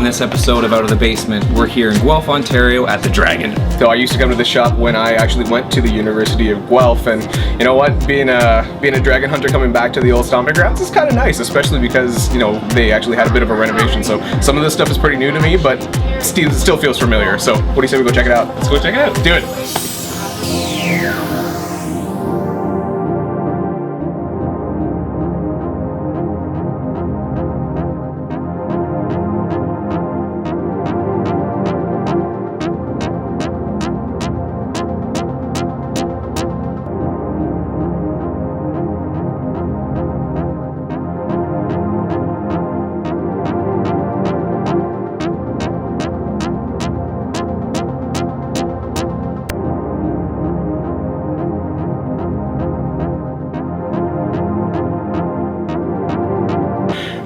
this episode of Out of the Basement. We're here in Guelph, Ontario at the Dragon. So I used to come to the shop when I actually went to the University of Guelph, and you know what, being a dragon hunter coming back to the old stomping grounds is kind of nice, especially because, you know, they actually had a bit of a renovation. So some of this stuff is pretty new to me, but still feels familiar. So what do you say we go check it out? Let's go check it out. Do it.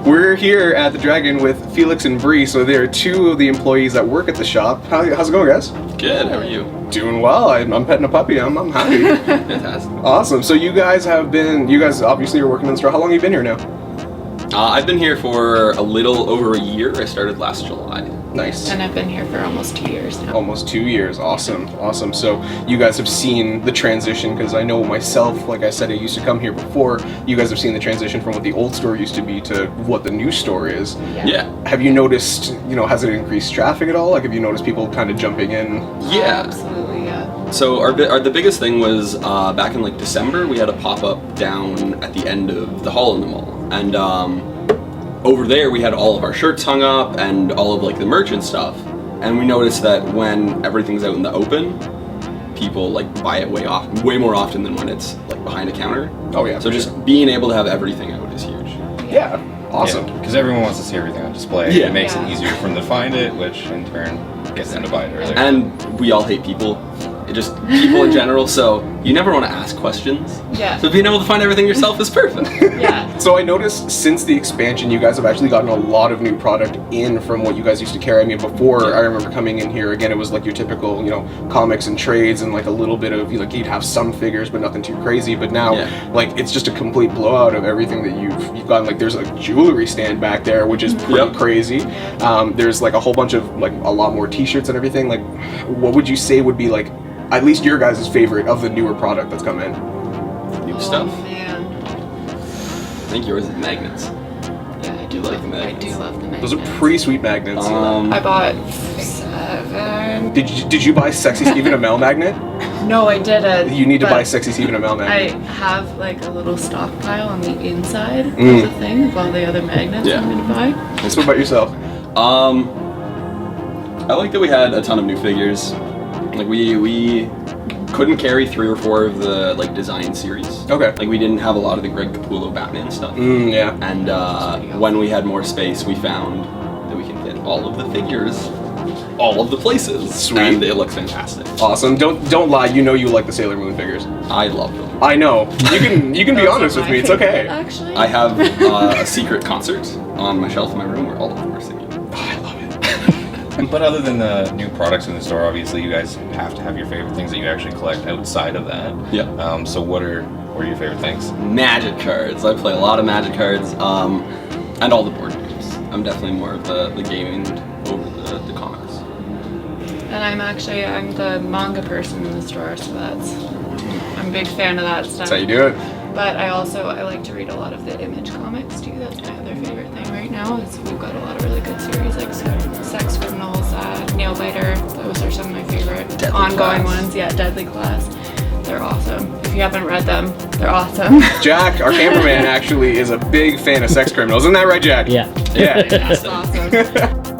We're here at the Dragon with Felix and Bree, so they are two of the employees that work at the shop. How's it going, guys? Good, how are you? Doing well. I'm petting a puppy. I'm happy. Fantastic. Awesome. So you guys obviously are working in the store. How long have you been here now? I've been here for a little over a year. I started last July. Nice. And I've been here for almost 2 years now. Almost 2 years. Awesome. So you guys have seen the transition, because I know myself, like I said, I used to come here before. You guys have seen the transition from what the old store used to be to what the new store is. Yeah. Have you noticed, has it increased traffic at all? Like, have you noticed people kind of jumping in? Yeah. Absolutely, yeah. So the biggest thing was back in like December, we had a pop-up down at the end of the hall in the mall. And over there we had all of our shirts hung up and all of like the merch and stuff. And we noticed that when everything's out in the open, people like buy it way more often than when it's like behind a counter. Oh yeah. So just being able to have everything out is huge. Yeah. Awesome. Because everyone wants to see everything on display. Yeah. It makes it easier for them to find it, which in turn gets them to buy it earlier. And we all hate people. Just people in general, so you never want to ask questions. Yeah. So being able to find everything yourself is perfect. Yeah. So I noticed since the expansion, you guys have actually gotten a lot of new product in from what you guys used to carry. I mean, before, I remember coming in here, again, it was like your typical, comics and trades and like a little bit of, you'd have some figures, but nothing too crazy. But now, like, it's just a complete blowout of everything that you've gotten. Like, there's a jewelry stand back there, which is pretty crazy. There's like a whole bunch of, like, a lot more t-shirts and everything. Like, what would you say would be, like, at least your guys' favorite of the newer product that's come in? New stuff. Man. I think yours is magnets. Yeah, I do like the magnets. I do love the magnets. Those are pretty sweet magnets. I bought 7. Did you buy Sexy Stephen Amell magnet? No, I didn't. You need to but buy Sexy Stephen Amell I magnet. have like a little stockpile on the inside of the thing of all the other magnets I'm going to buy. And so what about yourself? I like that we had a ton of new figures. Like we couldn't carry 3 or 4 of the like design series. Okay. Like we didn't have a lot of the Greg Capullo Batman stuff. Yeah. And when we had more space, we found that we can get all of the figures, all of the places. Sweet. And it looks fantastic. Awesome. Don't lie. You know you like the Sailor Moon figures. I love them. I know. You can be Those honest are with my me. It's favorite, okay. Actually. I have a secret concert on my shelf in my room where all of them are singing. Oh, I love it. But other than the new products in the store, obviously you guys have to have your favorite things that you actually collect outside of that. Yeah. So what are your favorite things? Magic cards. I play a lot of Magic cards, and all the board games. I'm definitely more of the gaming over the comics. And I'm the manga person in the store, so I'm a big fan of that stuff. That's how you do it. But I like to read a lot of the Image comics too. That's my other favorite thing right now. We've got a lot of really good series like Sex Criminals, Nailbiter. Those are some of my favorite Deadly ongoing Class. ones. Yeah, Deadly Class. They're awesome. If you haven't read them, they're awesome. Jack, our cameraman, actually is a big fan of Sex Criminals. Isn't that right, Jack? Yeah. Yeah. That's awesome.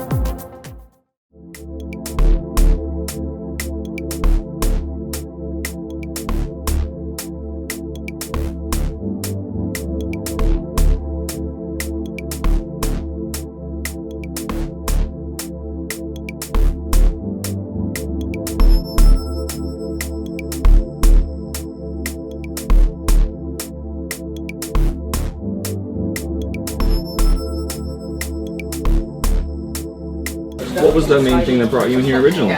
What was the main thing that brought you in here originally?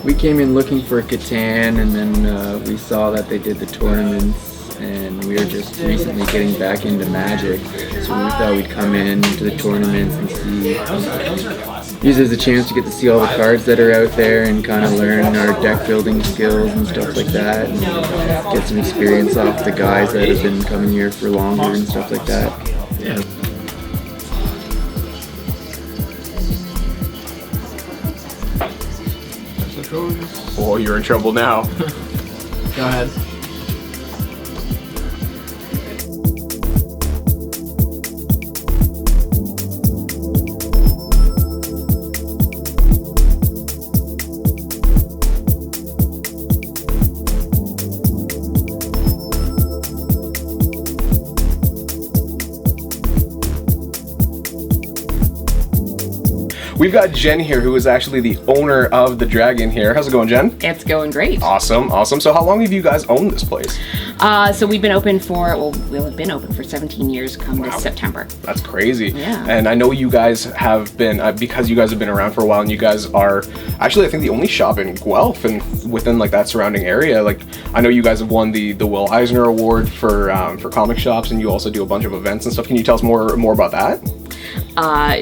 We came in looking for Catan, and then we saw that they did the tournaments and we were just recently getting back into Magic, so we thought we'd come in to the tournaments and use it as a chance to get to see all the cards that are out there and kind of learn our deck building skills and stuff like that, and get some experience off the guys that have been coming here for longer and stuff like that. Yeah. Oh, you're in trouble now. Go ahead. We've got Jen here, who is actually the owner of the Dragon here. How's it going, Jen? It's going great. Awesome, awesome. So how long have you guys owned this place? So we've been open for, we'll have been open for 17 years come this September. That's crazy. Yeah. And I know you guys have been, because you guys have been around for a while, and you guys are actually, I think, the only shop in Guelph and within like that surrounding area. Like, I know you guys have won the Will Eisner Award for comic shops, and you also do a bunch of events and stuff. Can you tell us more about that?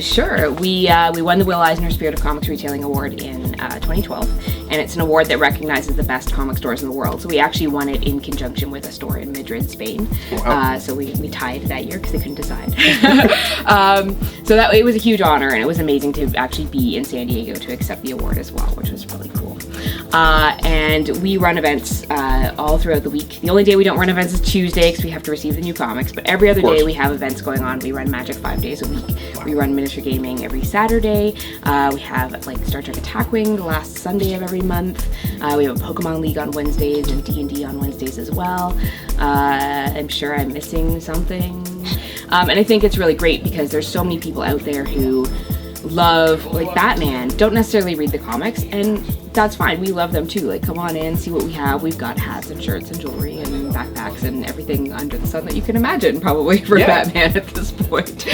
Sure. We won the Will Eisner Spirit of Comics Retailing Award in 2012, and it's an award that recognizes the best comic stores in the world. So we actually won it in conjunction with a store in Madrid, Spain. Wow. So we tied that year because they couldn't decide. So that it was a huge honor, and it was amazing to actually be in San Diego to accept the award as well, which was really cool. And we run events all throughout the week. The only day we don't run events is Tuesday because we have to receive the new comics, but every other day we have events going on. We run Magic 5 days a week. Wow. We run miniature gaming every Saturday. We have like Star Trek Attack Wing the last Sunday of every month. We have a Pokemon League on Wednesdays and D&D on Wednesdays as well. I'm sure I'm missing something. And I think it's really great because there's so many people out there who love like Batman, don't necessarily read the comics, and that's fine. We love them too. Like, come on in, see what we have. We've got hats and shirts and jewelry and backpacks and everything under the sun that you can imagine probably for Batman at this point.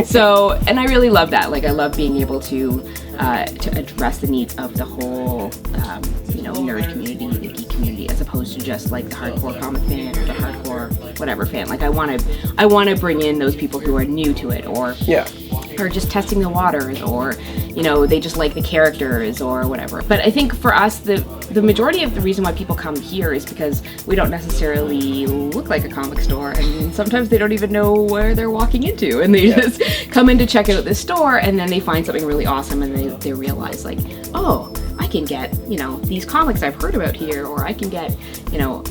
So, and I really love that. Like, I love being able to address the needs of the whole, nerd community, the geek community, as opposed to just like the hardcore comic fan or the hardcore whatever fan. Like, I want to bring in those people who are new to it, or just testing the waters, or they just like the characters or whatever. But I think for us, the majority of the reason why people come here is because we don't necessarily look like a comic store, and sometimes they don't even know where they're walking into, and they just come in to check out this store, and then they find something really awesome, and they realize like, oh, I can get, these comics I've heard about here, or I can get,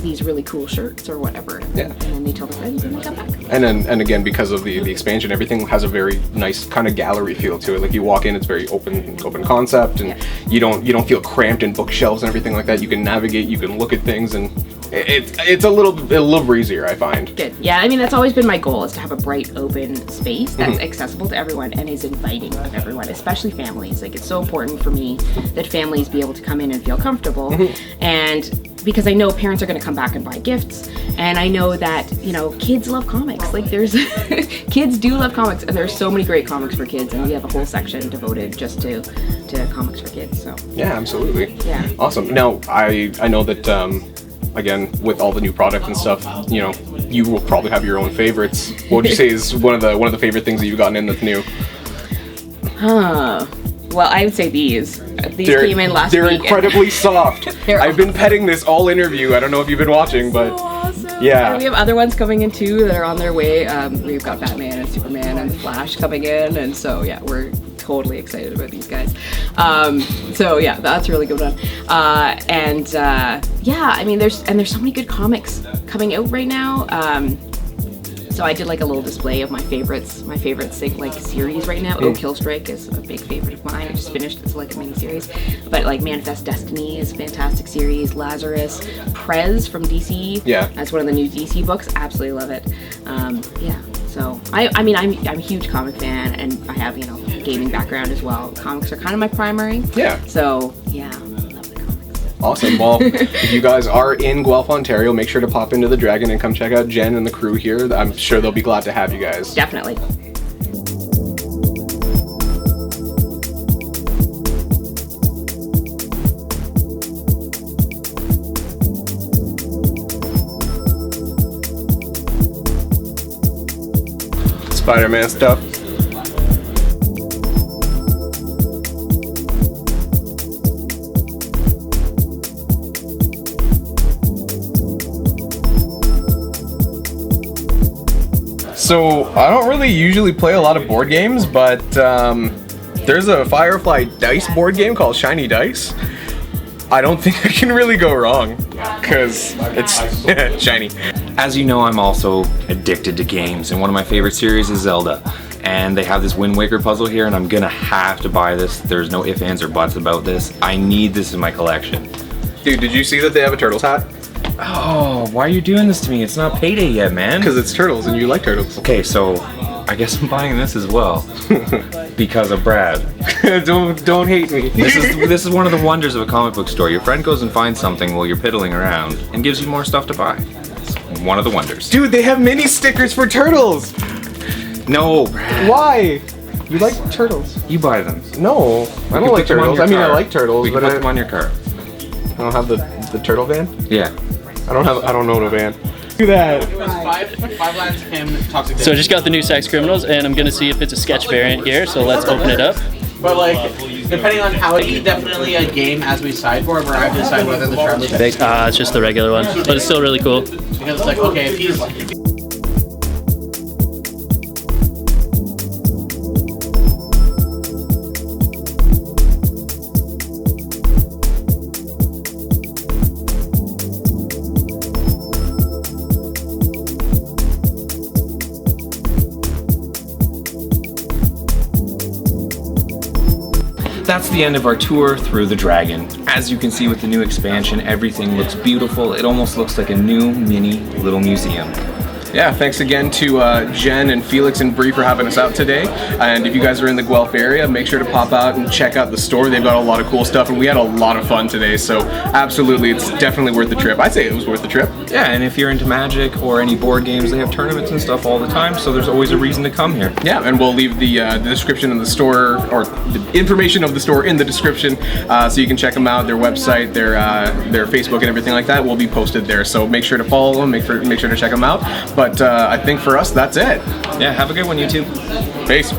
these really cool shirts or whatever. Yeah. And then they tell their friends and they come back. And again, because of the expansion, everything has a very nice kind of gallery feel to it. Like, you walk in, it's very open concept, and you don't feel cramped in bookshelves and everything like that. You can navigate, you can look at things, and it's a little breezier, I find. Good. Yeah, I mean, that's always been my goal, is to have a bright, open space that's accessible to everyone and is inviting of everyone, especially families. Like, it's so important for me that families be able to come in and feel comfortable. And because I know parents are going to come back and buy gifts, and I know that, kids love comics. Like, there's kids do love comics, and there's so many great comics for kids, and we have a whole section devoted just to comics for kids. So yeah, absolutely. Yeah. Awesome. Now, I know that again, with all the new product and stuff, you will probably have your own favorites. What would you say is one of the favorite things that you've gotten in that's new? Well, I would say these. These came in last week. They're incredibly soft. I've been petting this all interview. I don't know if you've been watching, but awesome. Yeah. And we have other ones coming in too that are on their way. We've got Batman and Superman and the Flash coming in, and so yeah, we're totally excited about these guys. So yeah, that's a really good one. Yeah, I mean, there's so many good comics coming out right now. So I did like a little display of my favorite series right now. Oak Hill Strike is a big favorite of mine. I just finished. It's like a mini series, but like Manifest Destiny is a fantastic series. Lazarus, Prez from DC. Yeah, that's one of the new DC books. Absolutely love it. Yeah. So I mean I'm a huge comic fan, and I have gaming background as well. Comics are kind of my primary. Yeah. So yeah. Awesome. Well, if you guys are in Guelph, Ontario, make sure to pop into the Dragon and come check out Jen and the crew here. I'm sure they'll be glad to have you guys. Definitely. Spider-Man stuff. So I don't really usually play a lot of board games, but there's a Firefly dice board game called Shiny Dice. I don't think I can really go wrong, because it's shiny. As you know, I'm also addicted to games, and one of my favorite series is Zelda. And they have this Wind Waker puzzle here, and I'm gonna have to buy this. There's no ifs, ands, or buts about this. I need this in my collection. Dude, did you see that they have a Turtles hat? Oh, why are you doing this to me? It's not payday yet, man. Because it's Turtles, and you like Turtles. Okay, so I guess I'm buying this as well. Because of Brad. don't hate me. This is one of the wonders of a comic book store. Your friend goes and finds something while you're piddling around and gives you more stuff to buy. It's one of the wonders. Dude, they have mini stickers for Turtles! No, Brad. Why? You like Turtles. You buy them. No, I don't like Turtles. I mean, I like Turtles, We can but put them on your car. I don't have the turtle van? Yeah. I don't know the van. Do that. It was five lines of him toxic. So I just got the new Sex Criminals, and I'm gonna see if it's a sketch variant here. So let's open it up. But like, depending on how it is, definitely a game as we decide for, where I have to decide whether the Charlie. It's just the regular one, but it's still really cool. Because it's like, okay, if he's like. That's the end of our tour through the Dragon. As you can see with the new expansion, everything looks beautiful. It almost looks like a new mini little museum. Yeah, thanks again to Jen and Felix and Bree for having us out today. And if you guys are in the Guelph area, make sure to pop out and check out the store. They've got a lot of cool stuff, and we had a lot of fun today. So absolutely, it's definitely worth the trip. I'd say it was worth the trip. Yeah, and if you're into Magic or any board games, they have tournaments and stuff all the time, so there's always a reason to come here. Yeah, and we'll leave the description of the store, or the information of the store in the description, so you can check them out. Their website, their Facebook, and everything like that will be posted there. So make sure to follow them. Make sure to check them out. But I think for us, that's it. Yeah, have a good one, YouTube. Peace.